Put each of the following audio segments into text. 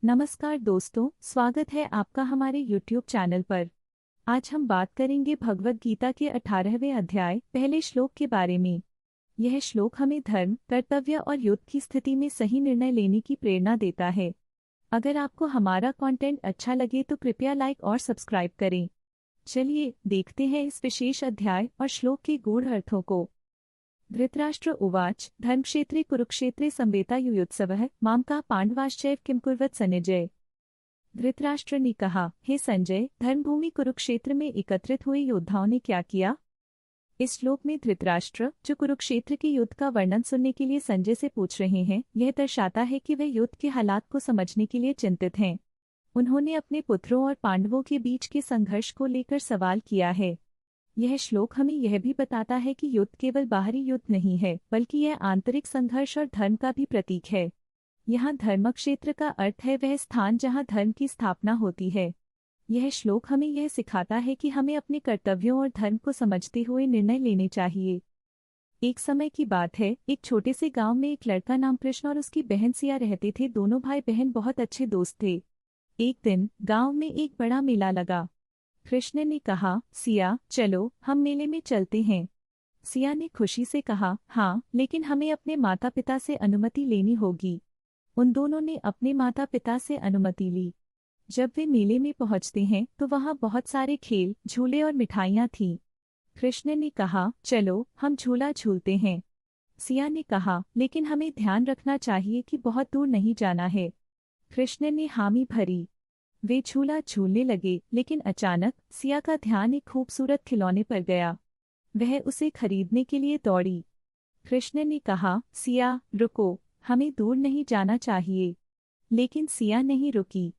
नमस्कार दोस्तों, स्वागत है आपका हमारे YouTube चैनल पर। आज हम बात करेंगे भगवद गीता के 18वें अध्याय पहले श्लोक के बारे में। यह श्लोक हमें धर्म, कर्तव्य और युद्ध की स्थिति में सही निर्णय लेने की प्रेरणा देता है। अगर आपको हमारा कंटेंट अच्छा लगे तो कृपया लाइक और सब्सक्राइब करें। चलिए देखते हैं इस विशेष अध्याय और श्लोक के गूढ़ अर्थों को। धृतराष्ट्र उवाच धर्मक्षेत्रे कुरुक्षेत्रे संवेतायुयुत्सवः मामका पांडवाश्चैव किम कुर्वत सनिजय। धृतराष्ट्र ने कहा, हे संजय, धर्मभूमि कुरुक्षेत्र में एकत्रित हुए योद्धाओं ने क्या किया? इस श्लोक में धृतराष्ट्र, जो कुरुक्षेत्र के युद्ध का वर्णन सुनने के लिए संजय से पूछ रहे हैं, यह दर्शाता है कि वे युद्ध के हालात को समझने के लिए चिंतित हैं। उन्होंने अपने पुत्रों और पांडवों के बीच के संघर्ष को लेकर सवाल किया है। यह श्लोक हमें यह भी बताता है कि युद्ध केवल बाहरी युद्ध नहीं है, बल्कि यह आंतरिक संघर्ष और धर्म का भी प्रतीक है। यहाँ धर्मक्षेत्र का अर्थ है वह स्थान जहाँ धर्म की स्थापना होती है। यह श्लोक हमें यह सिखाता है कि हमें अपने कर्तव्यों और धर्म को समझते हुए निर्णय लेने चाहिए। एक समय की बात है, एक छोटे से गांव में एक लड़का नाम कृष्ण और उसकी बहन सिया रहते थे। दोनों भाई बहन बहुत अच्छे दोस्त थे। एक दिन गांव में एक बड़ा मेला लगा। कृष्ण ने कहा, सिया, चलो हम मेले में चलते हैं। सिया ने खुशी से कहा, हाँ, लेकिन हमें अपने माता पिता से अनुमति लेनी होगी। उन दोनों ने अपने माता पिता से अनुमति ली। जब वे मेले में पहुंचते हैं तो वहां बहुत सारे खेल, झूले और मिठाइयाँ थीं। कृष्ण ने कहा, चलो हम झूला झूलते हैं। सिया ने कहा, लेकिन हमें ध्यान रखना चाहिए कि बहुत दूर नहीं जाना है। कृष्ण ने हामी भरी। वे झूला झूलने लगे, लेकिन अचानक सिया का ध्यान एक खूबसूरत खिलौने पर गया। वह उसे खरीदने के लिए दौड़ी। कृष्ण ने कहा, सिया, रुको, हमें दूर नहीं जाना चाहिए। लेकिन सिया नहीं रुकी।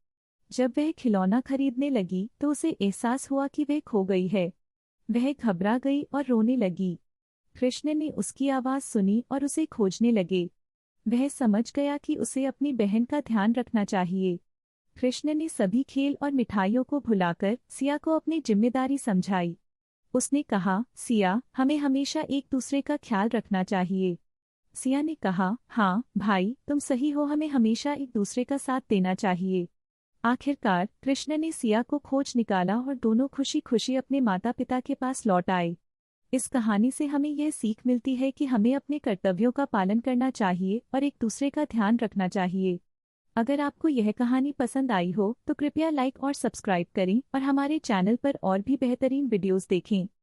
जब वह खिलौना खरीदने लगी तो उसे एहसास हुआ कि वह खो गई है। वह घबरा गई और रोने लगी। कृष्ण ने उसकी आवाज़ सुनी और उसे खोजने लगे। वह समझ गया कि उसे अपनी बहन का ध्यान रखना चाहिए। कृष्ण ने सभी खेल और मिठाइयों को भुलाकर सिया को अपनी जिम्मेदारी समझाई। उसने कहा, सिया, हमें हमेशा एक दूसरे का ख्याल रखना चाहिए। सिया ने कहा, हाँ भाई, तुम सही हो, हमें हमेशा एक दूसरे का साथ देना चाहिए। आखिरकार कृष्ण ने सिया को खोज निकाला और दोनों खुशी खुशी अपने माता पिता के पास लौट आए। इस कहानी से हमें यह सीख मिलती है कि हमें अपने कर्तव्यों का पालन करना चाहिए और एक दूसरे का ध्यान रखना चाहिए। अगर आपको यह कहानी पसंद आई हो तो कृपया लाइक और सब्सक्राइब करें और हमारे चैनल पर और भी बेहतरीन वीडियोस देखें।